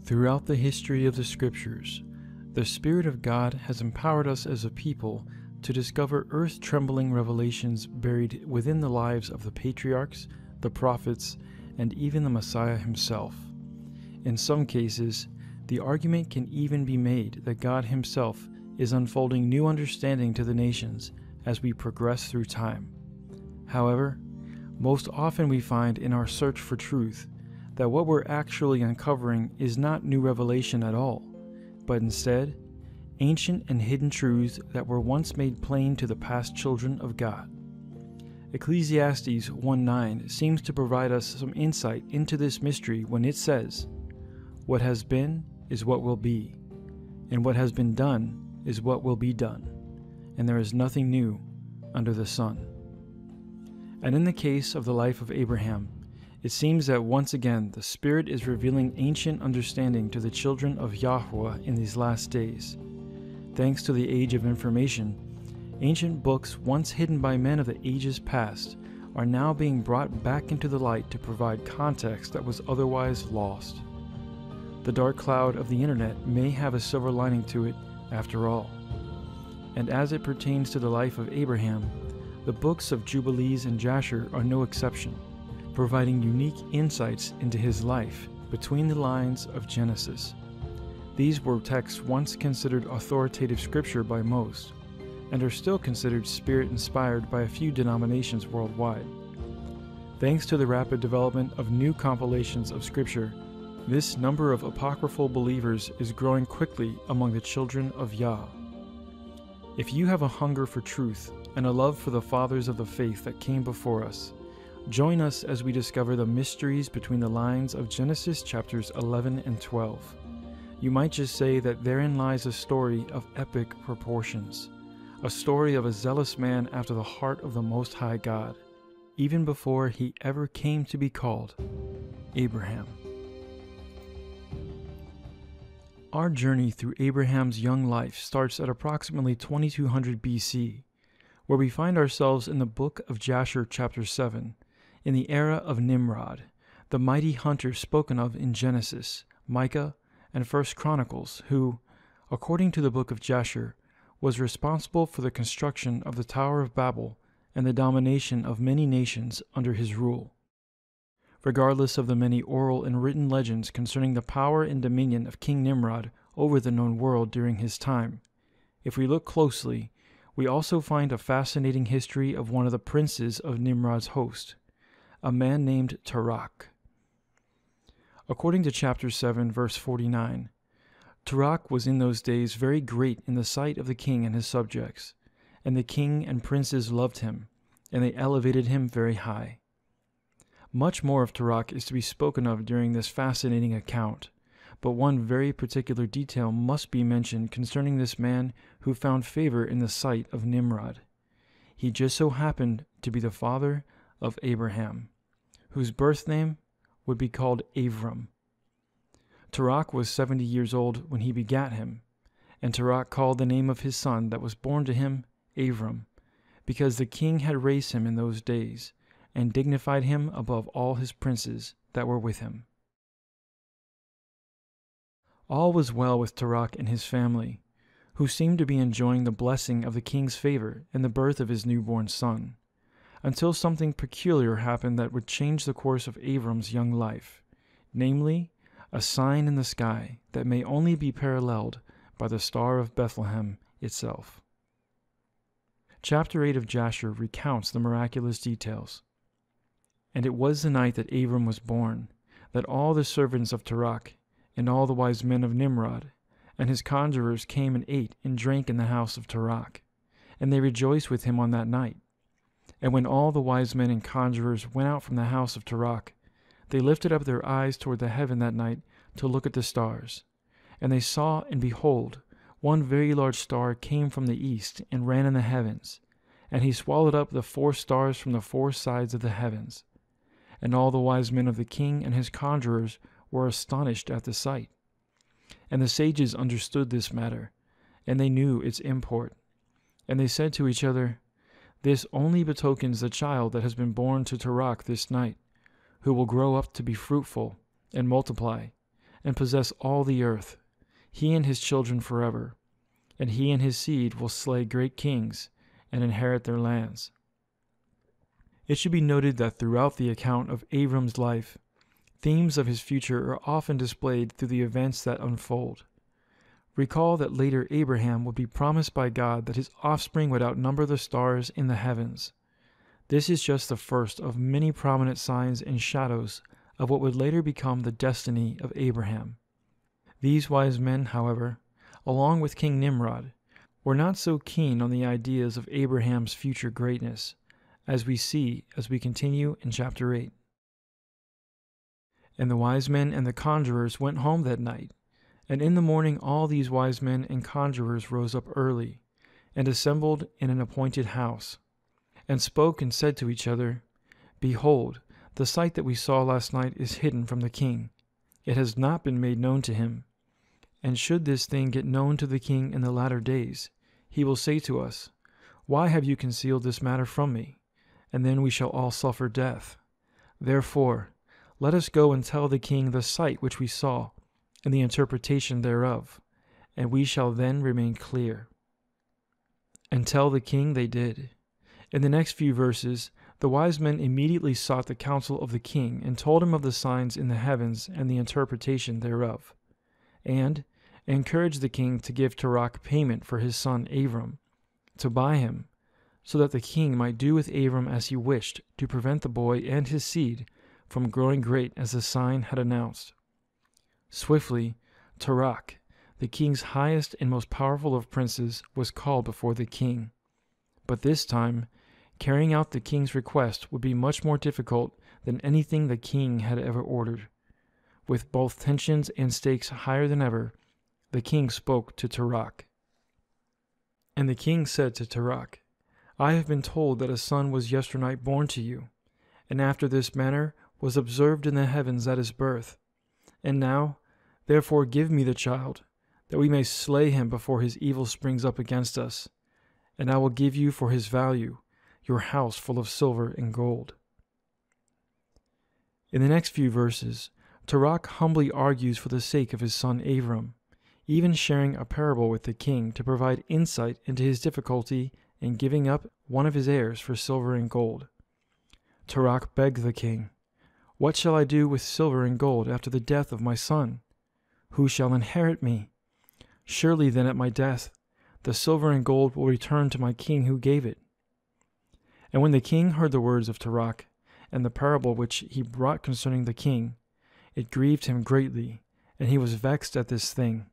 Throughout the history of the Scriptures, the Spirit of God has empowered us as a people to discover earth-trembling revelations buried within the lives of the patriarchs, the prophets, and even the Messiah himself. In some cases, the argument can even be made that God himself is unfolding new understanding to the nations as we progress through time. However, most often we find in our search for truth that what we're actually uncovering is not new revelation at all, but instead, ancient and hidden truths that were once made plain to the past children of God. Ecclesiastes 1:9 seems to provide us some insight into this mystery when it says, "What has been is what will be, and what has been done is what will be done, and there is nothing new under the sun." And in the case of the life of Abraham, it seems that once again the Spirit is revealing ancient understanding to the children of Yahweh in these last days. Thanks to the age of information, ancient books once hidden by men of the ages past are now being brought back into the light to provide context that was otherwise lost. The dark cloud of the internet may have a silver lining to it after all. And as it pertains to the life of Abraham, the books of Jubilees and Jasher are no exception, providing unique insights into his life between the lines of Genesis. These were texts once considered authoritative scripture by most, and are still considered Spirit-inspired by a few denominations worldwide. Thanks to the rapid development of new compilations of scripture, this number of apocryphal believers is growing quickly among the children of Yah. If you have a hunger for truth and a love for the fathers of the faith that came before us, join us as we discover the mysteries between the lines of Genesis chapters 11 and 12. You might just say that therein lies a story of epic proportions, a story of a zealous man after the heart of the Most High God, even before he ever came to be called Abraham. Our journey through Abraham's young life starts at approximately 2200 BC, where we find ourselves in the book of Jasher chapter 7, in the era of Nimrod, the mighty hunter spoken of in Genesis, Micah, and 1 Chronicles, who, according to the book of Jasher, was responsible for the construction of the Tower of Babel and the domination of many nations under his rule. Regardless of the many oral and written legends concerning the power and dominion of King Nimrod over the known world during his time, if we look closely, we also find a fascinating history of one of the princes of Nimrod's host, a man named Tarak. According to chapter 7, verse 49, Tarak was in those days very great in the sight of the king and his subjects, and the king and princes loved him, and they elevated him very high. Much more of Tarak is to be spoken of during this fascinating account, but one very particular detail must be mentioned concerning this man who found favor in the sight of Nimrod. He just so happened to be the father of Abraham, whose birth name would be called Avram. Tarak was 70 years old when he begat him, and Tarak called the name of his son that was born to him Avram, because the king had raised him in those days, and dignified him above all his princes that were with him. All was well with Tarak and his family, who seemed to be enjoying the blessing of the king's favor in the birth of his newborn son, until something peculiar happened that would change the course of Avram's young life, namely, a sign in the sky that may only be paralleled by the Star of Bethlehem itself. Chapter 8 of Jasher recounts the miraculous details. And it was the night that Avram was born, that all the servants of Tarak, and all the wise men of Nimrod, and his conjurers came and ate and drank in the house of Tarak, and they rejoiced with him on that night. And when all the wise men and conjurers went out from the house of Tarak, they lifted up their eyes toward the heaven that night to look at the stars. And they saw, and behold, one very large star came from the east and ran in the heavens, and he swallowed up the 4 stars from the 4 sides of the heavens. And all the wise men of the king and his conjurers were astonished at the sight. And the sages understood this matter, and they knew its import. And they said to each other, "This only betokens the child that has been born to Tarak this night, who will grow up to be fruitful, and multiply, and possess all the earth, he and his children forever, and he and his seed will slay great kings and inherit their lands. It should be noted that throughout the account of Abram's life, themes of his future are often displayed through the events that unfold. Recall that later Abraham would be promised by God that his offspring would outnumber the stars in the heavens. This is just the first of many prominent signs and shadows of what would later become the destiny of Abraham. These wise men, however, along with King Nimrod, were not so keen on the ideas of Abraham's future greatness, as we see as we continue in chapter 8. And the wise men and the conjurers went home that night, and in the morning all these wise men and conjurers rose up early, and assembled in an appointed house, and spoke and said to each other, Behold, the sight that we saw last night is hidden from the king. It has not been made known to him. And should this thing get known to the king in the latter days, he will say to us, Why have you concealed this matter from me? And then we shall all suffer death. Therefore, let us go and tell the king the sight which we saw, and the interpretation thereof, and we shall then remain clear. And tell the king they did. In the next few verses, the wise men immediately sought the counsel of the king and told him of the signs in the heavens and the interpretation thereof, and encouraged the king to give Terach payment for his son Abram, to buy him, so that the king might do with Abram as he wished to prevent the boy and his seed from growing great as the sign had announced. Swiftly, Terach, the king's highest and most powerful of princes, was called before the king. But this time, carrying out the king's request would be much more difficult than anything the king had ever ordered. With both tensions and stakes higher than ever, the king spoke to Terach. And the king said to Terach, I have been told that a son was yesternight born to you, and after this manner was observed in the heavens at his birth. And now, therefore give me the child, that we may slay him before his evil springs up against us, and I will give you for his value your house full of silver and gold. In the next few verses, Terach humbly argues for the sake of his son Abram, even sharing a parable with the king to provide insight into his difficulty in giving up one of his heirs for silver and gold. Terach begged the king, What shall I do with silver and gold after the death of my son? Who shall inherit me? Surely then at my death, the silver and gold will return to my king who gave it. And when the king heard the words of Terach, and the parable which he brought concerning the king, it grieved him greatly, and he was vexed at this thing,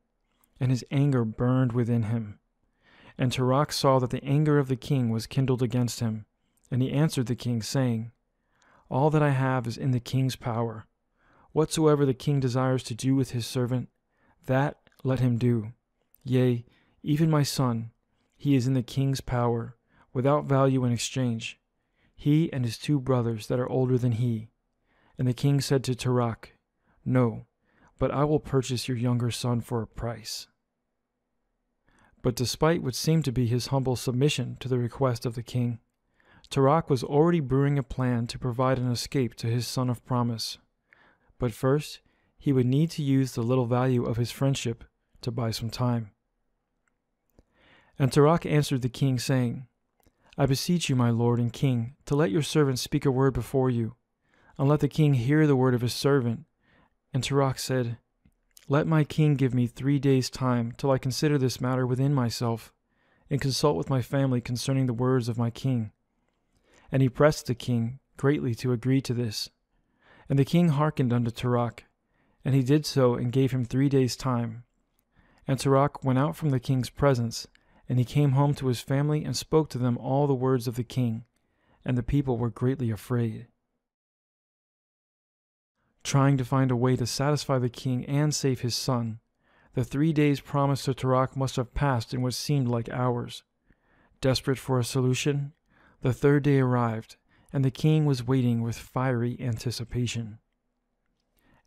and his anger burned within him. And Terach saw that the anger of the king was kindled against him, and he answered the king, saying, All that I have is in the king's power. Whatsoever the king desires to do with his servant, that let him do. Yea, even my son, he is in the king's power, without value in exchange, he and his 2 brothers that are older than he. And the king said to Terach, No, but I will purchase your younger son for a price. But despite what seemed to be his humble submission to the request of the king, Terach was already brewing a plan to provide an escape to his son of promise. But first, he would need to use the little value of his friendship to buy some time. And Terach answered the king, saying, I beseech you, my lord and king, to let your servant speak a word before you, and let the king hear the word of his servant. And Terach said, Let my king give me 3 days' time till I consider this matter within myself, and consult with my family concerning the words of my king. And he pressed the king greatly to agree to this. And the king hearkened unto Terach, and he did so and gave him 3 days' time. And Terach went out from the king's presence, and he came home to his family and spoke to them all the words of the king, and the people were greatly afraid. Trying to find a way to satisfy the king and save his son, the 3 days promised to Terach must have passed in what seemed like hours. Desperate for a solution, the 3rd day arrived, and the king was waiting with fiery anticipation.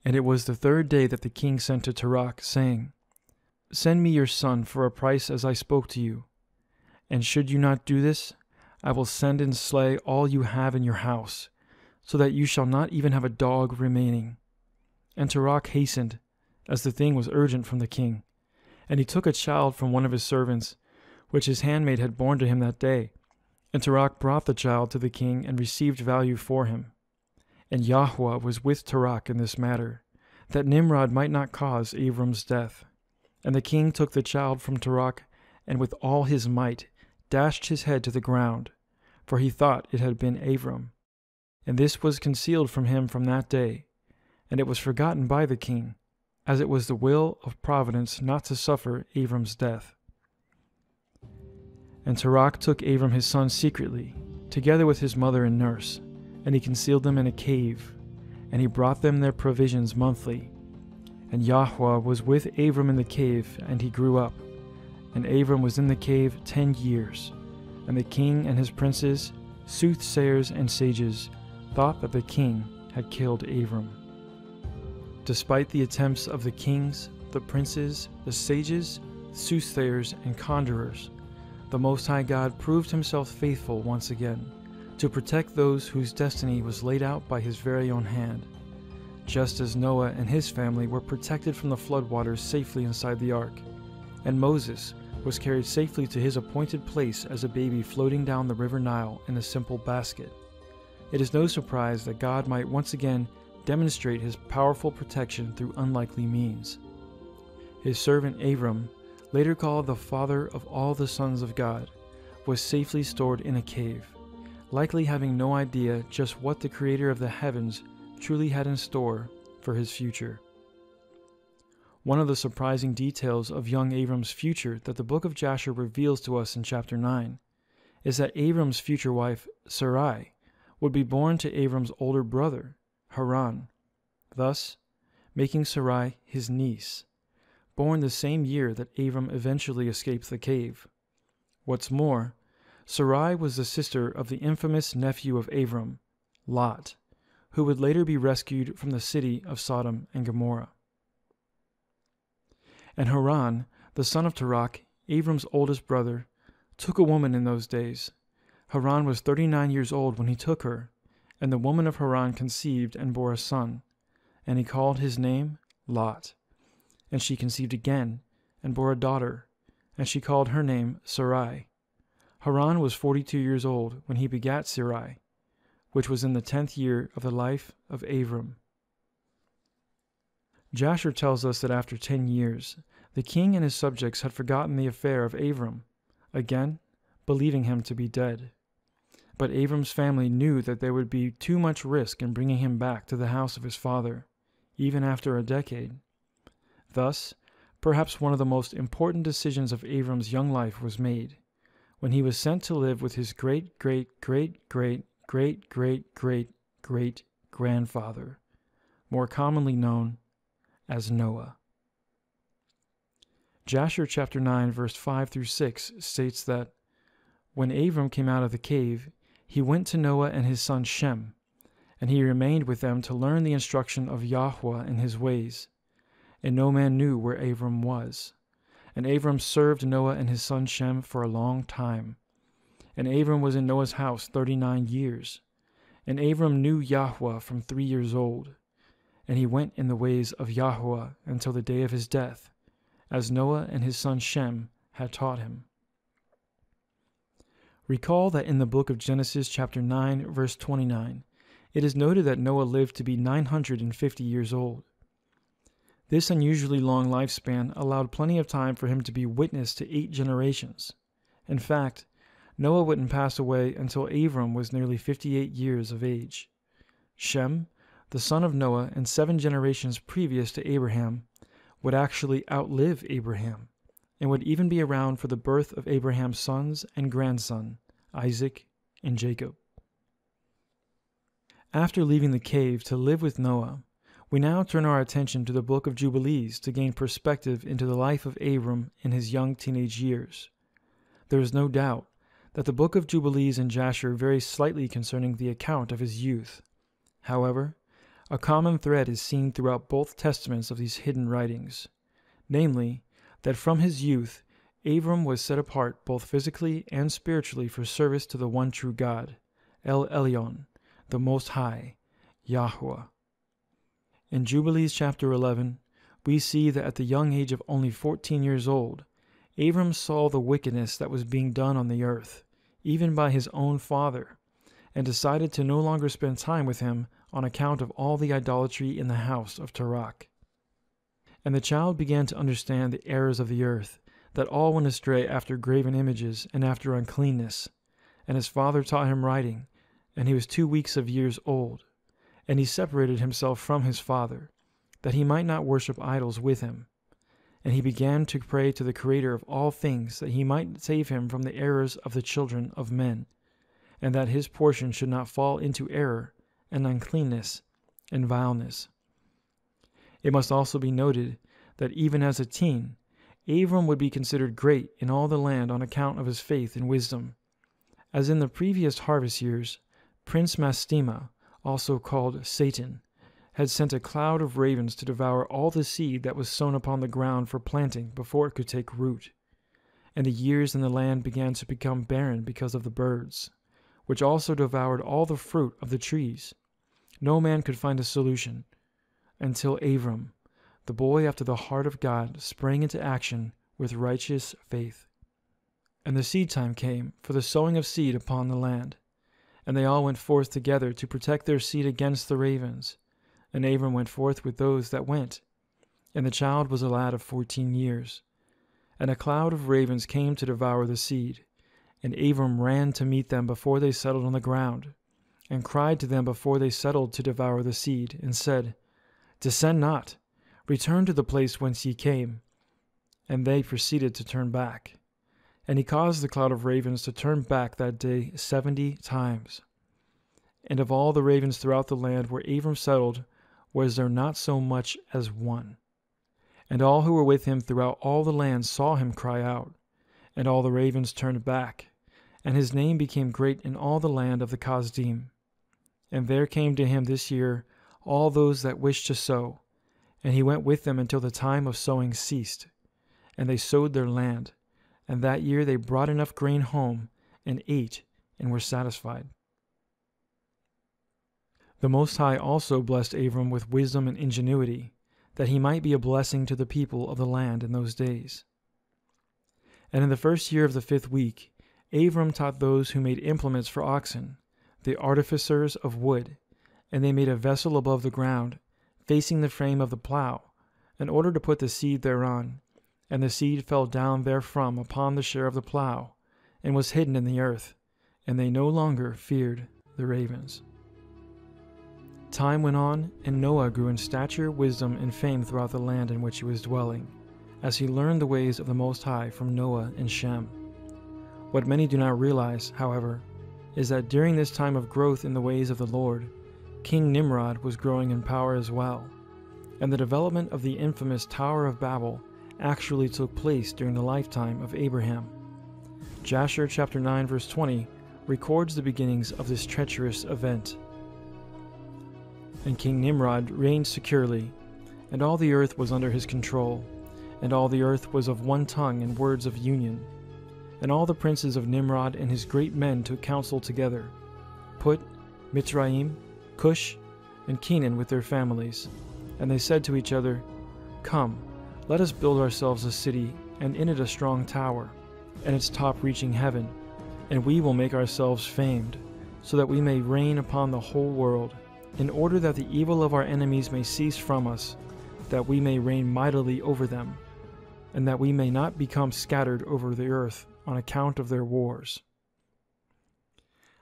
And it was the 3rd day that the king sent to Terach, saying, Send me your son for a price as I spoke to you. And should you not do this, I will send and slay all you have in your house, so that you shall not even have a dog remaining. And Terach hastened, as the thing was urgent from the king. And he took a child from one of his servants, which his handmaid had borne to him that day. And Tarak brought the child to the king and received value for him. And Yahweh was with Tarak in this matter, that Nimrod might not cause Abram's death. And the king took the child from Tarak, and with all his might dashed his head to the ground, for he thought it had been Abram. And this was concealed from him from that day, and it was forgotten by the king, as it was the will of providence not to suffer Abram's death. And Tarak took Abram his son secretly, together with his mother and nurse, and he concealed them in a cave, and he brought them their provisions monthly. And Yahweh was with Abram in the cave, and he grew up. And Abram was in the cave 10 years. And the king and his princes, soothsayers and sages, thought that the king had killed Abram. Despite the attempts of the kings, the princes, the sages, soothsayers, and conjurers, the Most High God proved himself faithful once again, to protect those whose destiny was laid out by his very own hand, just as Noah and his family were protected from the floodwaters safely inside the ark, and Moses was carried safely to his appointed place as a baby floating down the river Nile in a simple basket. It is no surprise that God might once again demonstrate his powerful protection through unlikely means. His servant Abram, later called the father of all the sons of God, was safely stored in a cave, likely having no idea just what the Creator of the heavens truly had in store for his future. One of the surprising details of young Abram's future that the book of Jasher reveals to us in chapter 9 is that Abram's future wife, Sarai, would be born to Abram's older brother, Haran, thus making Sarai his niece, born the same year that Abram eventually escaped the cave. What's more, Sarai was the sister of the infamous nephew of Abram, Lot, who would later be rescued from the city of Sodom and Gomorrah. And Haran, the son of Tarak, Abram's oldest brother, took a woman in those days. Haran was 39 years old when he took her, and the woman of Haran conceived and bore a son, and he called his name Lot. And she conceived again, and bore a daughter, and she called her name Sarai. Haran was 42 years old when he begat Sarai, which was in the 10th year of the life of Abram. Jasher tells us that after 10 years, the king and his subjects had forgotten the affair of Abram, again believing him to be dead. But Abram's family knew that there would be too much risk in bringing him back to the house of his father, even after a decade. Thus, perhaps one of the most important decisions of Abram's young life was made, when he was sent to live with his great-great-great-great-great-great-grandfather, more commonly known as Noah. Jasher chapter 9 verse 5 through 6 states that, when Abram came out of the cave, he went to Noah and his son Shem, and he remained with them to learn the instruction of Yahweh in his ways. And no man knew where Abram was. And Abram served Noah and his son Shem for a long time. And Abram was in Noah's house 39 years. And Abram knew Yahweh from 3 years old. And he went in the ways of Yahweh until the day of his death, as Noah and his son Shem had taught him. Recall that in the book of Genesis chapter 9 verse 29, it is noted that Noah lived to be 950 years old. This unusually long lifespan allowed plenty of time for him to be witness to 8 generations. In fact, Noah wouldn't pass away until Abram was nearly 58 years of age. Shem, the son of Noah and 7 generations previous to Abraham, would actually outlive Abraham, and would even be around for the birth of Abraham's sons and grandson, Isaac and Jacob. After leaving the cave to live with Noah, we now turn our attention to the book of Jubilees to gain perspective into the life of Abram in his young teenage years. There is no doubt that the book of Jubilees and Jasher vary slightly concerning the account of his youth. However, a common thread is seen throughout both testaments of these hidden writings, namely, that from his youth, Abram was set apart both physically and spiritually for service to the one true God, El Elyon, the Most High, Yahweh. In Jubilees chapter 11, we see that at the young age of only 14 years old, Abram saw the wickedness that was being done on the earth, even by his own father, and decided to no longer spend time with him on account of all the idolatry in the house of Tarak. And the child began to understand the errors of the earth, that all went astray after graven images and after uncleanness. And his father taught him writing, and he was 2 weeks of years old. And he separated himself from his father, that he might not worship idols with him. And he began to pray to the Creator of all things, that he might save him from the errors of the children of men, and that his portion should not fall into error and uncleanness and vileness. It must also be noted that even as a teen, Abram would be considered great in all the land on account of his faith and wisdom. As in the previous harvest years, Prince Mastema, also called Satan, had sent a cloud of ravens to devour all the seed that was sown upon the ground for planting before it could take root. And the years in the land began to become barren because of the birds, which also devoured all the fruit of the trees. No man could find a solution, until Abram, the boy after the heart of God, sprang into action with righteous faith. And the seed time came for the sowing of seed upon the land. And they all went forth together to protect their seed against the ravens. And Abram went forth with those that went. And the child was a lad of 14 years. And a cloud of ravens came to devour the seed. And Abram ran to meet them before they settled on the ground, and cried to them before they settled to devour the seed, and said, Descend not, return to the place whence ye came. And they proceeded to turn back. And he caused the cloud of ravens to turn back that day 70 times. And of all the ravens throughout the land where Abram settled, was there not so much as one. And all who were with him throughout all the land saw him cry out. And all the ravens turned back. And his name became great in all the land of the Kasdim. And there came to him this year all those that wished to sow. And he went with them until the time of sowing ceased. And they sowed their land. And that year they brought enough grain home, and ate, and were satisfied. The Most High also blessed Abram with wisdom and ingenuity, that he might be a blessing to the people of the land in those days. And in the first year of the 5th week, Abram taught those who made implements for oxen, the artificers of wood, and they made a vessel above the ground, facing the frame of the plow, in order to put the seed thereon. And the seed fell down therefrom upon the share of the plow, and was hidden in the earth, and they no longer feared the ravens. Time went on, and Noah grew in stature, wisdom, and fame throughout the land in which he was dwelling, as he learned the ways of the Most High from Noah and Shem. What many do not realize, however, is that during this time of growth in the ways of the Lord, King Nimrod was growing in power as well, and the development of the infamous Tower of Babel actually took place during the lifetime of Abraham. Jasher chapter 9 verse 20 records the beginnings of this treacherous event. And King Nimrod reigned securely, and all the earth was under his control, and all the earth was of one tongue and words of union. And all the princes of Nimrod and his great men took counsel together, Put, Mitzrayim, Cush, and Canaan with their families. And they said to each other, Come, let us build ourselves a city, and in it a strong tower, and its top reaching heaven, and we will make ourselves famed, so that we may reign upon the whole world, in order that the evil of our enemies may cease from us, that we may reign mightily over them, and that we may not become scattered over the earth on account of their wars.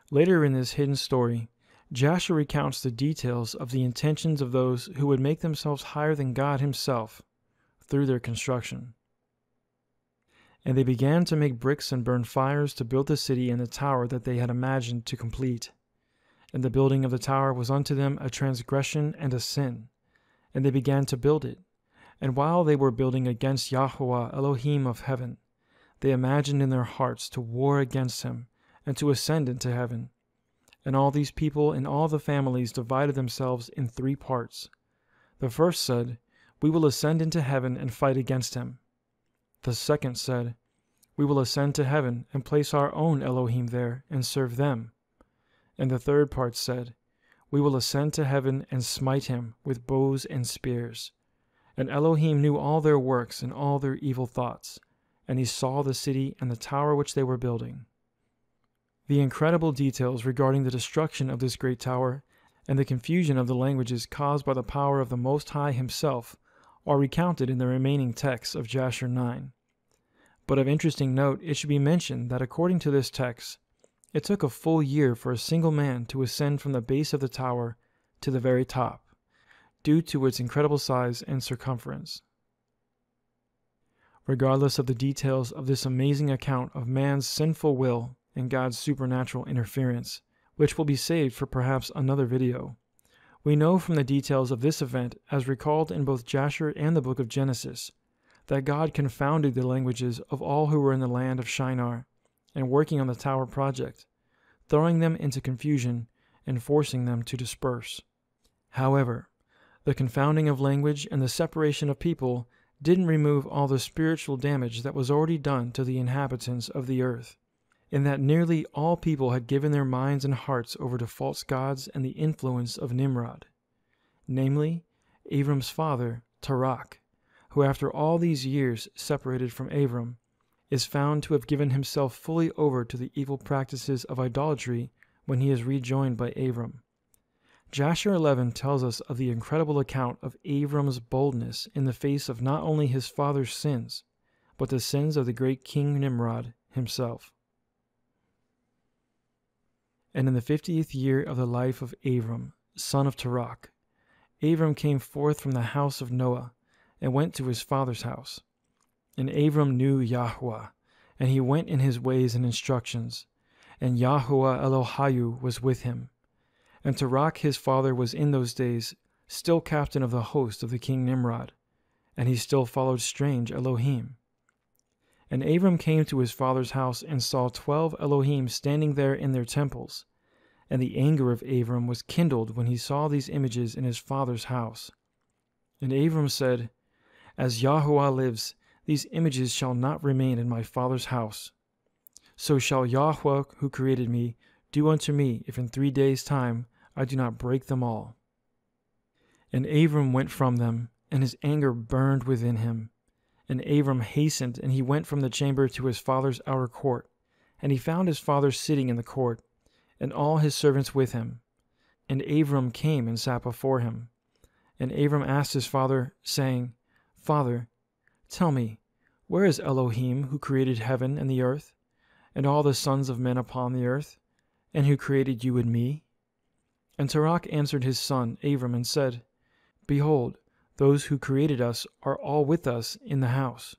Later in this hidden story, Jasher recounts the details of the intentions of those who would make themselves higher than God himself through their construction. And they began to make bricks and burn fires to build the city and the tower that they had imagined to complete. And the building of the tower was unto them a transgression and a sin. And they began to build it. And while they were building against Yahuwah Elohim of heaven, they imagined in their hearts to war against him and to ascend into heaven. And all these people and all the families divided themselves in 3 parts. The first said, We will ascend into heaven and fight against him. The second said, We will ascend to heaven and place our own Elohim there and serve them. And the third part said, We will ascend to heaven and smite him with bows and spears. And Elohim knew all their works and all their evil thoughts, and he saw the city and the tower which they were building. The incredible details regarding the destruction of this great tower and the confusion of the languages caused by the power of the Most High himself are recounted in the remaining texts of Jasher 9. But of interesting note, it should be mentioned that according to this text, it took a full year for a single man to ascend from the base of the tower to the very top, due to its incredible size and circumference. Regardless of the details of this amazing account of man's sinful will and God's supernatural interference, which will be saved for perhaps another video, we know from the details of this event, as recalled in both Jasher and the book of Genesis, that God confounded the languages of all who were in the land of Shinar and working on the tower project, throwing them into confusion and forcing them to disperse. However, the confounding of language and the separation of people didn't remove all the spiritual damage that was already done to the inhabitants of the earth, in that nearly all people had given their minds and hearts over to false gods and the influence of Nimrod, namely, Abram's father, Terach, who after all these years separated from Abram, is found to have given himself fully over to the evil practices of idolatry when he is rejoined by Abram. Jasher 11 tells us of the incredible account of Abram's boldness in the face of not only his father's sins, but the sins of the great King Nimrod himself. And in the 50th year of the life of Abram, son of Terach, Abram came forth from the house of Noah, and went to his father's house. And Abram knew Yahweh, and he went in his ways and instructions, and Yahweh Elohayu was with him. And Terach his father was in those days still captain of the host of the king Nimrod, and he still followed strange Elohim. And Abram came to his father's house and saw 12 Elohim standing there in their temples, and the anger of Abram was kindled when he saw these images in his father's house. And Abram said, As Yahweh lives, these images shall not remain in my father's house. So shall Yahweh, who created me, do unto me, if in 3 days' time I do not break them all. And Abram went from them, and his anger burned within him. And Abram hastened, and he went from the chamber to his father's outer court. And he found his father sitting in the court, and all his servants with him. And Abram came and sat before him. And Abram asked his father, saying, Father, tell me, where is Elohim, who created heaven and the earth, and all the sons of men upon the earth, and who created you and me? And Terach answered his son Abram and said, Behold, those who created us are all with us in the house.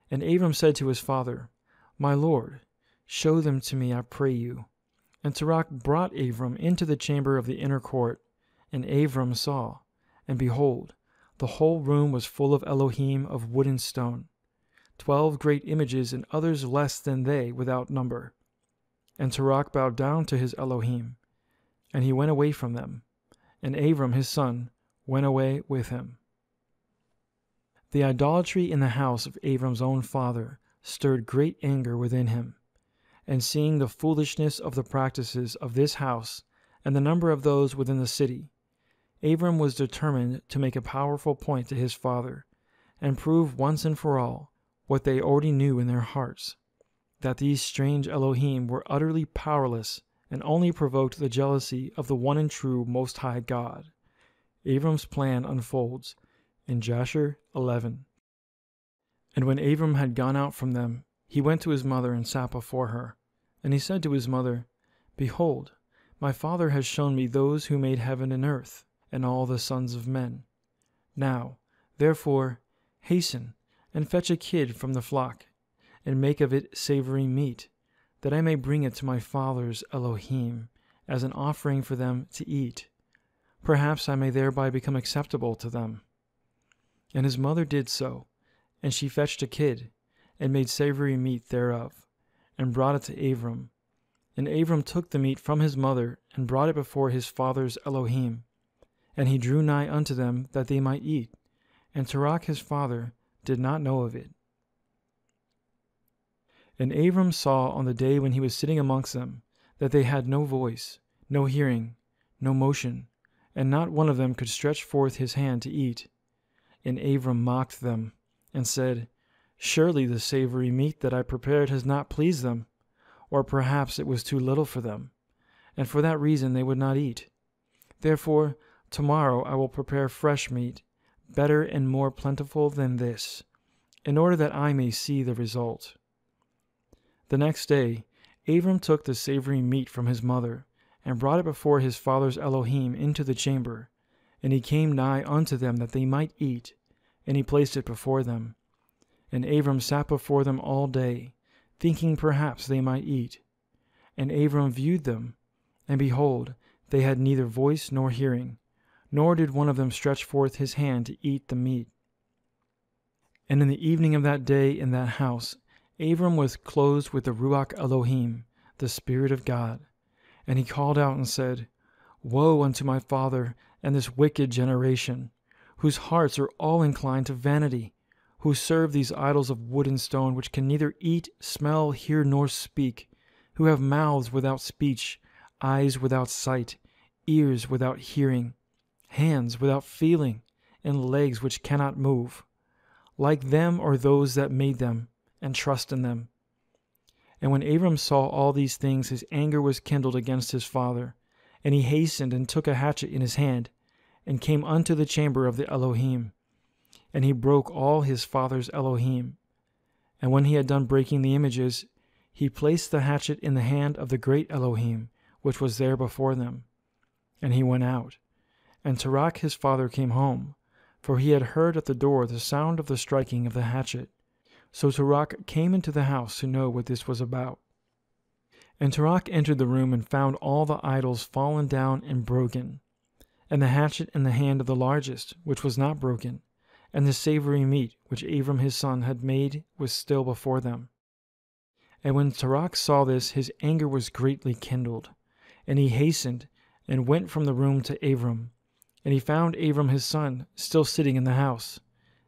And Abram said to his father, My lord, show them to me, I pray you. And Terach brought Abram into the chamber of the inner court, and Abram saw, and behold, the whole room was full of Elohim of wood and stone, 12 great images and others less than they without number. And Terach bowed down to his Elohim, and he went away from them, and Abram his son went away with him. The idolatry in the house of Abram's own father stirred great anger within him, and seeing the foolishness of the practices of this house and the number of those within the city, Abram was determined to make a powerful point to his father, and prove once and for all what they already knew in their hearts, that these strange Elohim were utterly powerless and only provoked the jealousy of the one and true Most High God. Abram's plan unfolds in Jasher 11. And when Abram had gone out from them, he went to his mother and sat before her. And he said to his mother, Behold, my father has shown me those who made heaven and earth, and all the sons of men. Now, therefore, hasten, and fetch a kid from the flock, and make of it savory meat, that I may bring it to my father's Elohim, as an offering for them to eat. Perhaps I may thereby become acceptable to them. And his mother did so, and she fetched a kid, and made savory meat thereof, and brought it to Abram. And Abram took the meat from his mother, and brought it before his father's Elohim. And he drew nigh unto them, that they might eat. And Terach his father did not know of it. And Abram saw on the day when he was sitting amongst them, that they had no voice, no hearing, no motion, and not one of them could stretch forth his hand to eat. And Abram mocked them, and said, Surely the savory meat that I prepared has not pleased them, or perhaps it was too little for them, and for that reason they would not eat. Therefore tomorrow I will prepare fresh meat, better and more plentiful than this, in order that I may see the result. The next day Abram took the savory meat from his mother, and brought it before his father's Elohim into the chamber. And he came nigh unto them that they might eat, and he placed it before them. And Abram sat before them all day, thinking perhaps they might eat. And Abram viewed them, and behold, they had neither voice nor hearing, nor did one of them stretch forth his hand to eat the meat. And in the evening of that day in that house, Abram was clothed with the Ruach Elohim, the Spirit of God. And he called out and said, Woe unto my father and this wicked generation, whose hearts are all inclined to vanity, who serve these idols of wood and stone, which can neither eat, smell, hear, nor speak, who have mouths without speech, eyes without sight, ears without hearing, hands without feeling, and legs which cannot move. Like them are those that made them, and trust in them. And when Abram saw all these things, his anger was kindled against his father. And he hastened and took a hatchet in his hand, and came unto the chamber of the Elohim. And he broke all his father's Elohim. And when he had done breaking the images, he placed the hatchet in the hand of the great Elohim, which was there before them. And he went out. And Terach his father came home, for he had heard at the door the sound of the striking of the hatchet. So Terach came into the house to know what this was about. And Terach entered the room and found all the idols fallen down and broken, and the hatchet in the hand of the largest, which was not broken, and the savory meat which Abram his son had made was still before them. And when Terach saw this, his anger was greatly kindled, and he hastened and went from the room to Abram. And he found Abram his son still sitting in the house.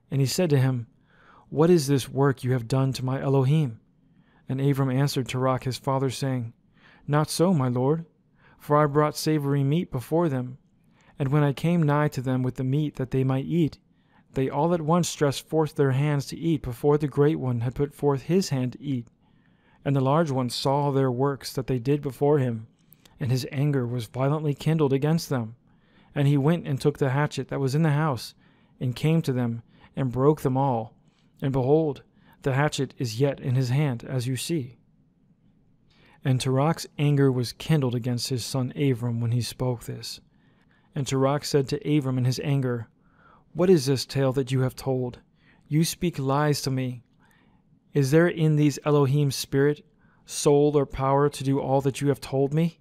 And he said to him, What is this work you have done to my Elohim? And Abram answered Terach his father, saying, Not so, my lord, for I brought savory meat before them. And when I came nigh to them with the meat that they might eat, they all at once stretched forth their hands to eat before the great one had put forth his hand to eat. And the large one saw their works that they did before him, and his anger was violently kindled against them. And he went and took the hatchet that was in the house, and came to them, and broke them all. And behold, the hatchet is yet in his hand, as you see. And Terach's anger was kindled against his son Abram when he spoke this. And Terach said to Abram in his anger, What is this tale that you have told? You speak lies to me. Is there in these Elohim spirit, soul, or power to do all that you have told me?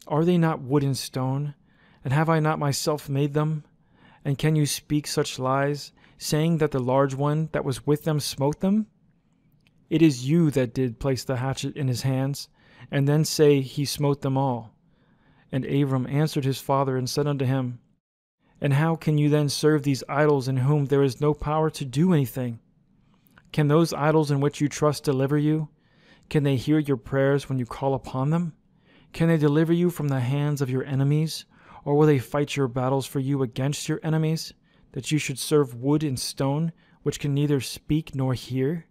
Are they not wood and stone? And have I not myself made them? And can you speak such lies, saying that the large one that was with them smote them? It is you that did place the hatchet in his hands, and then say he smote them all. And Abram answered his father and said unto him, And how can you then serve these idols in whom there is no power to do anything? Can those idols in which you trust deliver you? Can they hear your prayers when you call upon them? Can they deliver you from the hands of your enemies? Or will they fight your battles for you against your enemies, that you should serve wood and stone, which can neither speak nor hear?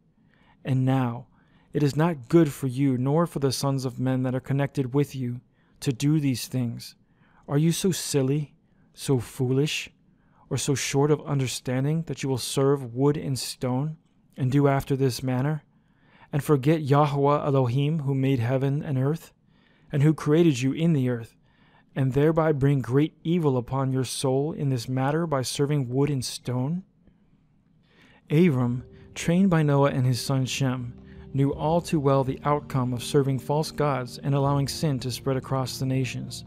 And now, it is not good for you, nor for the sons of men that are connected with you, to do these things. Are you so silly, so foolish, or so short of understanding that you will serve wood and stone, and do after this manner, and forget Yahweh Elohim, who made heaven and earth, and who created you in the earth, and thereby bring great evil upon your soul in this matter by serving wood and stone? Abram, trained by Noah and his son Shem, knew all too well the outcome of serving false gods and allowing sin to spread across the nations,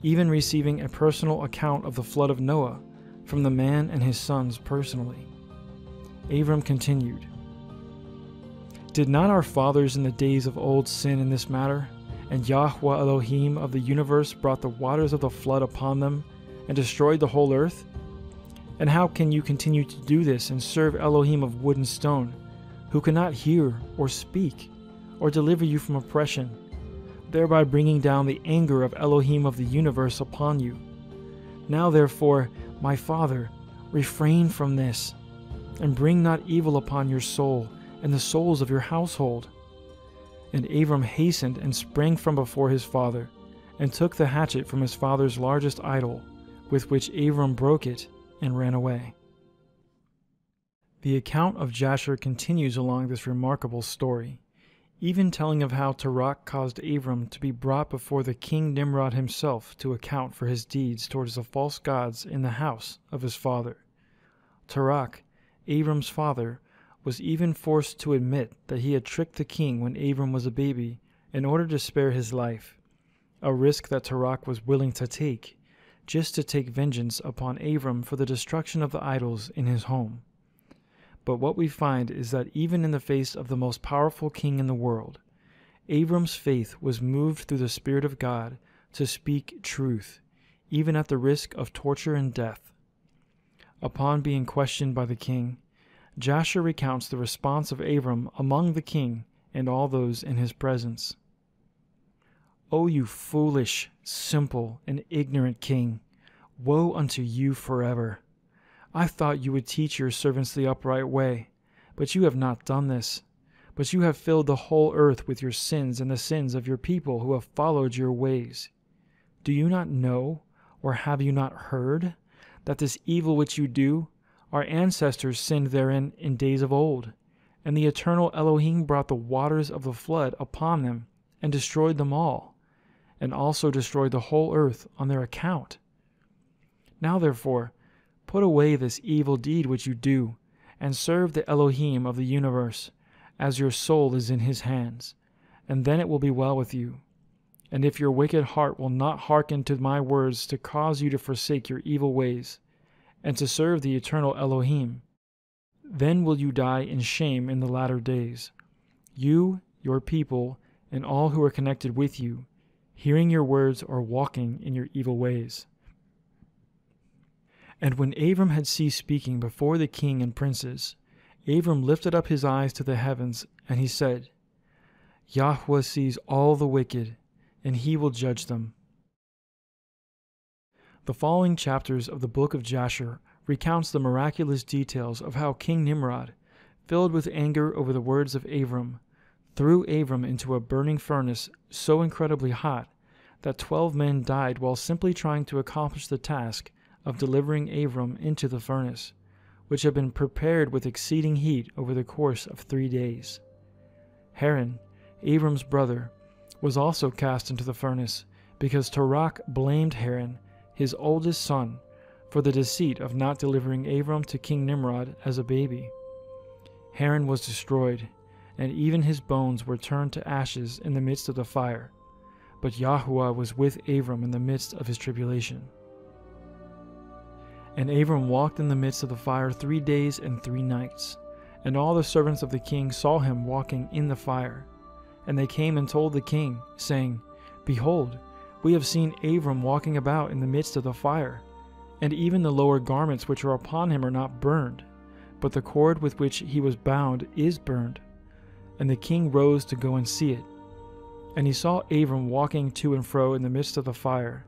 even receiving a personal account of the flood of Noah from the man and his sons personally. Abram continued, Did not our fathers in the days of old sin in this matter? And Yahweh Elohim of the universe brought the waters of the flood upon them and destroyed the whole earth? And how can you continue to do this and serve Elohim of wood and stone, who cannot hear or speak or deliver you from oppression, thereby bringing down the anger of Elohim of the universe upon you? Now therefore, my father, refrain from this, and bring not evil upon your soul and the souls of your household. And Abram hastened and sprang from before his father, and took the hatchet from his father's largest idol, with which Abram broke it, and ran away. The account of Jasher continues along this remarkable story, even telling of how Tarak caused Abram to be brought before the king Nimrod himself to account for his deeds towards the false gods in the house of his father. Tarak, Abram's father, was even forced to admit that he had tricked the king when Abram was a baby in order to spare his life, a risk that Tarak was willing to take, just to take vengeance upon Abram for the destruction of the idols in his home. But what we find is that even in the face of the most powerful king in the world, Abram's faith was moved through the Spirit of God to speak truth, even at the risk of torture and death. Upon being questioned by the king, Jasher recounts the response of Abram among the king and all those in his presence. O you foolish, simple, and ignorant king, woe unto you forever! I thought you would teach your servants the upright way, but you have not done this. But you have filled the whole earth with your sins and the sins of your people who have followed your ways. Do you not know, or have you not heard, that this evil which you do, our ancestors sinned therein in days of old, and the eternal Elohim brought the waters of the flood upon them, and destroyed them all, and also destroyed the whole earth on their account? Now therefore, put away this evil deed which you do, and serve the Elohim of the universe, as your soul is in his hands, and then it will be well with you. And if your wicked heart will not hearken to my words to cause you to forsake your evil ways, and to serve the eternal Elohim, then will you die in shame in the latter days, you, your people, and all who are connected with you, hearing your words or walking in your evil ways. And when Abram had ceased speaking before the king and princes, Abram lifted up his eyes to the heavens, and he said, Yahweh sees all the wicked, and he will judge them. The following chapters of the book of Jasher recounts the miraculous details of how King Nimrod, filled with anger over the words of Abram, threw Abram into a burning furnace so incredibly hot that 12 men died while simply trying to accomplish the task of delivering Abram into the furnace, which had been prepared with exceeding heat over the course of 3 days. Haran, Abram's brother, was also cast into the furnace, because Tarak blamed Haran, his oldest son, for the deceit of not delivering Abram to King Nimrod as a baby. Haran was destroyed, and even his bones were turned to ashes in the midst of the fire, but Yahuwah was with Abram in the midst of his tribulation. And Abram walked in the midst of the fire 3 days and 3 nights. And all the servants of the king saw him walking in the fire. And they came and told the king, saying, Behold, we have seen Abram walking about in the midst of the fire, and even the lower garments which are upon him are not burned, but the cord with which he was bound is burned. And the king rose to go and see it. And he saw Abram walking to and fro in the midst of the fire,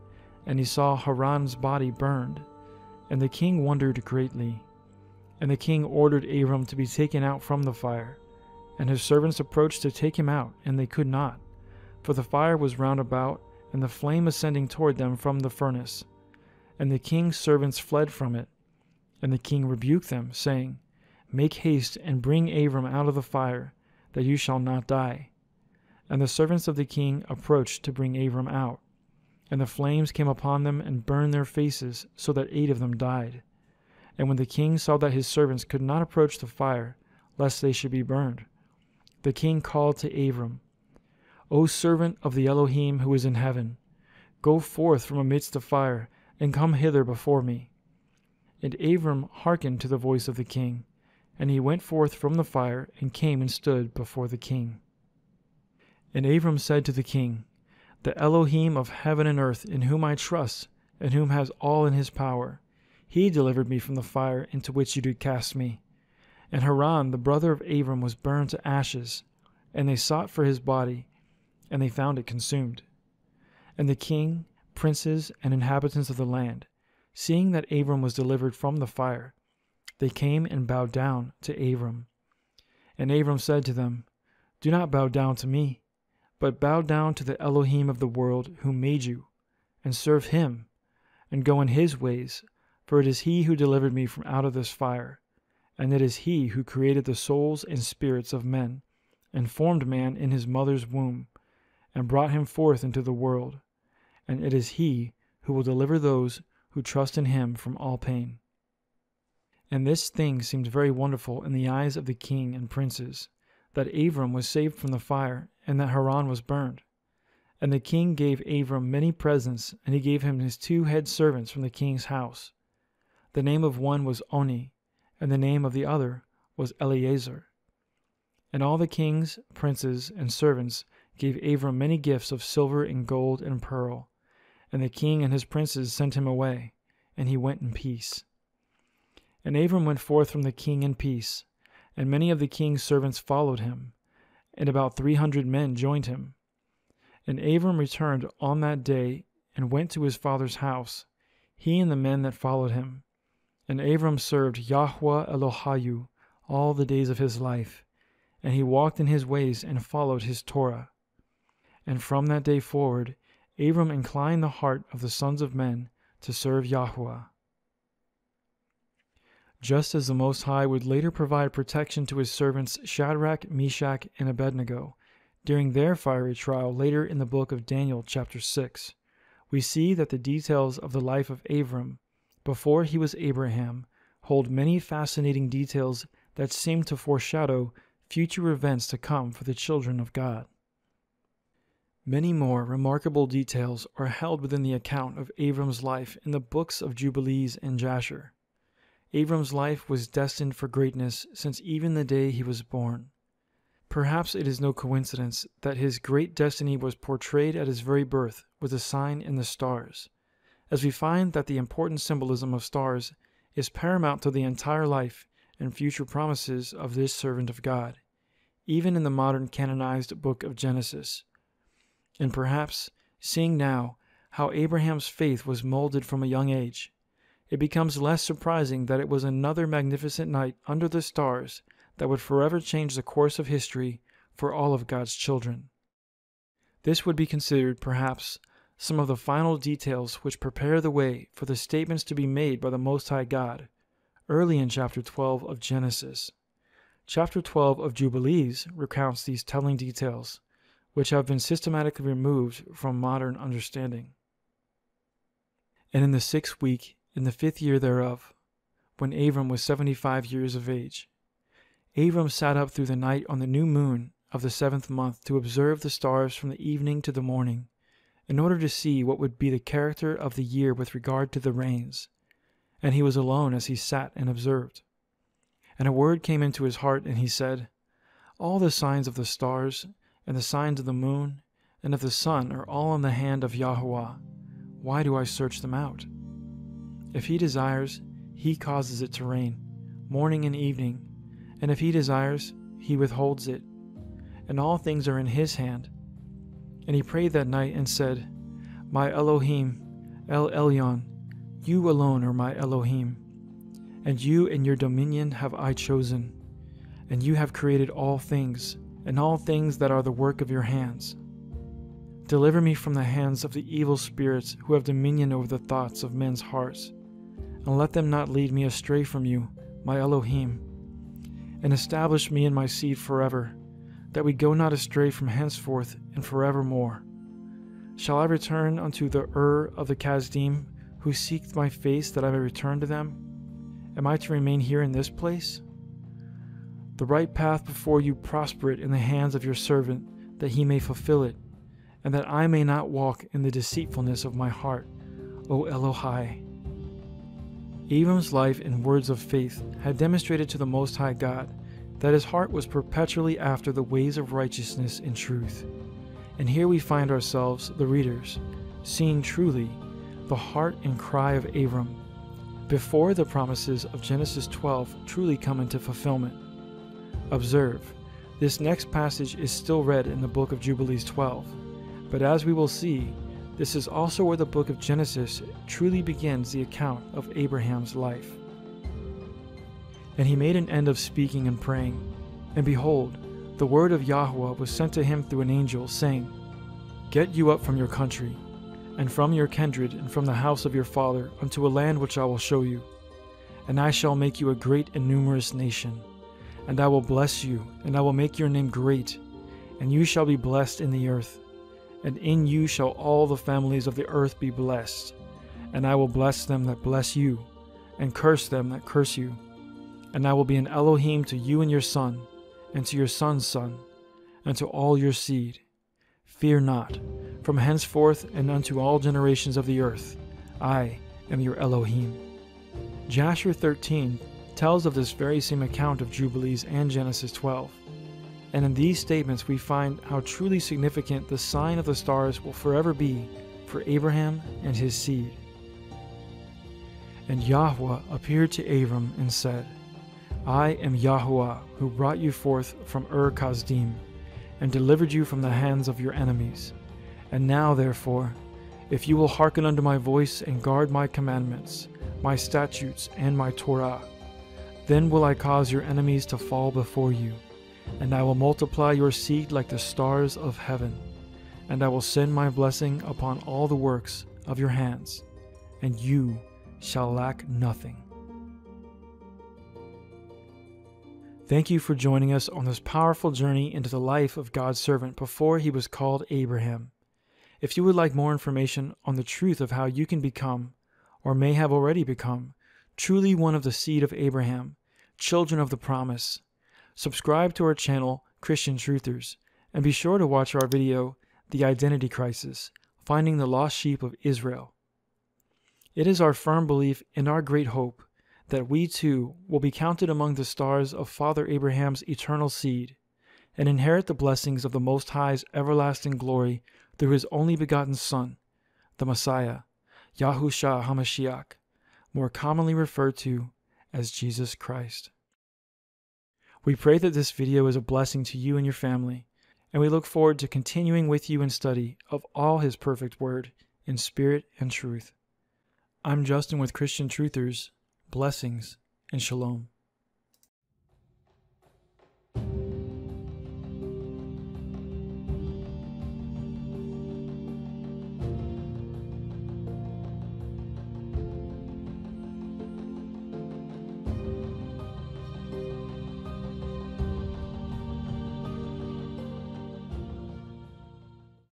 and he saw Haran's body burned. And the king wondered greatly. And the king ordered Abram to be taken out from the fire. And his servants approached to take him out, and they could not, for the fire was round about, and the flame ascending toward them from the furnace. And the king's servants fled from it. And the king rebuked them, saying, Make haste and bring Abram out of the fire, that you shall not die. And the servants of the king approached to bring Abram out. And the flames came upon them and burned their faces, so that 8 of them died. And when the king saw that his servants could not approach the fire, lest they should be burned, the king called to Abram, O servant of the Elohim who is in heaven, go forth from amidst the fire, and come hither before me. And Abram hearkened to the voice of the king, and he went forth from the fire, and came and stood before the king. And Abram said to the king, The Elohim of heaven and earth, in whom I trust, and whom has all in his power, he delivered me from the fire into which you did cast me. And Haran, the brother of Abram, was burned to ashes, and they sought for his body, and they found it consumed. And the king, princes, and inhabitants of the land Seeing that Abram was delivered from the fire, they came and bowed down to Abram. And Abram said to them, "Do not bow down to me, but bow down to the Elohim of the world who made you, and serve him, and go in his ways, for it is he who delivered me from out of this fire, and it is he who created the souls and spirits of men, and formed man in his mother's womb, and brought him forth into the world, and it is he who will deliver those who trust in him from all pain." And this thing seemed very wonderful in the eyes of the king and princes, that Abram was saved from the fire, and that Haran was burned. And the king gave Abram many presents, and he gave him his 2 head servants from the king's house. The name of one was Oni, and the name of the other was Eliezer. And all the kings, princes, and servants gave Abram many gifts of silver and gold and pearl. And the king and his princes sent him away, and he went in peace. And Abram went forth from the king in peace, and many of the king's servants followed him, and about 300 men joined him. And Abram returned on that day, and went to his father's house, he and the men that followed him. And Abram served Yahweh Elohayu all the days of his life, and he walked in his ways and followed his Torah. And from that day forward, Abram inclined the heart of the sons of men to serve Yahweh. Just as the Most High would later provide protection to his servants Shadrach, Meshach, and Abednego during their fiery trial later in the book of Daniel chapter 6, we see that the details of the life of Abram before he was Abraham hold many fascinating details that seem to foreshadow future events to come for the children of God. Many more remarkable details are held within the account of Abram's life in the books of Jubilees and Jasher. Abram's life was destined for greatness since even the day he was born. Perhaps it is no coincidence that his great destiny was portrayed at his very birth with a sign in the stars, as we find that the important symbolism of stars is paramount to the entire life and future promises of this servant of God, even in the modern canonized book of Genesis. And perhaps, seeing now how Abraham's faith was molded from a young age, it becomes less surprising that it was another magnificent night under the stars that would forever change the course of history for all of God's children. This would be considered, perhaps, some of the final details which prepare the way for the statements to be made by the Most High God, early in chapter 12 of Genesis. Chapter 12 of Jubilees recounts these telling details, which have been systematically removed from modern understanding. And in the 6th week, in the 5th year thereof, when Abram was 75 years of age, Abram sat up through the night on the new moon of the 7th month to observe the stars from the evening to the morning, in order to see what would be the character of the year with regard to the rains. And he was alone as he sat and observed. And a word came into his heart, and he said, "All the signs of the stars, and the signs of the moon, and of the sun are all in the hand of Yahweh. Why do I search them out? If he desires, he causes it to rain, morning and evening, and if he desires, he withholds it. And all things are in his hand." And he prayed that night and said, "My Elohim, El Elyon, you alone are my Elohim, and you and your dominion have I chosen, and you have created all things, and all things that are the work of your hands. Deliver me from the hands of the evil spirits who have dominion over the thoughts of men's hearts, and let them not lead me astray from you, my Elohim, and establish me and my seed forever, that we go not astray from henceforth and forevermore. Shall I return unto the of the Kasdim, who seek my face, that I may return to them? Am I to remain here in this place? The right path before you prosper it in the hands of your servant, that he may fulfill it, and that I may not walk in the deceitfulness of my heart, O Elohai." Abram's life and words of faith had demonstrated to the Most High God that his heart was perpetually after the ways of righteousness and truth. And here we find ourselves, the readers, seeing truly the heart and cry of Abram before the promises of Genesis 12 truly come into fulfillment. Observe, this next passage is still read in the book of Jubilees 12, but as we will see, This is also where the book of Genesis truly begins the account of Abraham's life. And he made an end of speaking and praying, and behold, the word of Yahweh was sent to him through an angel, saying, Get you up from your country, and from your kindred, and from the house of your father, unto a land which I will show you. And I shall make you a great and numerous nation. And I will bless you, and I will make your name great, and you shall be blessed in the earth. And in you shall all the families of the earth be blessed. And I will bless them that bless you, and curse them that curse you. And I will be an Elohim to you and your son, and to your son's son, and to all your seed. Fear not, from henceforth and unto all generations of the earth, I am your Elohim. Jasher 13 tells of this very same account of Jubilees and Genesis 12. And in these statements we find how truly significant the sign of the stars will forever be for Abraham and his seed. And Yahweh appeared to Abram and said, I am Yahuwah, who brought you forth from Ur-Kasdim, and delivered you from the hands of your enemies. And now, therefore, if you will hearken unto my voice and guard my commandments, my statutes, and my Torah, then will I cause your enemies to fall before you, and I will multiply your seed like the stars of heaven, and I will send my blessing upon all the works of your hands, and you shall lack nothing. Thank you for joining us on this powerful journey into the life of God's servant before he was called Abraham. If you would like more information on the truth of how you can become, or may have already become, truly one of the seed of Abraham, children of the promise, subscribe to our channel, Christian Truthers, and be sure to watch our video, The Identity Crisis, Finding the Lost Sheep of Israel. It is our firm belief and our great hope that we too will be counted among the stars of Father Abraham's eternal seed, and inherit the blessings of the Most High's everlasting glory through his only begotten Son, the Messiah, Yahushua HaMashiach, more commonly referred to as Jesus Christ. We pray that this video is a blessing to you and your family, and we look forward to continuing with you in study of all his perfect word in spirit and truth. I'm Justin with Christian Truthers. Blessings and shalom.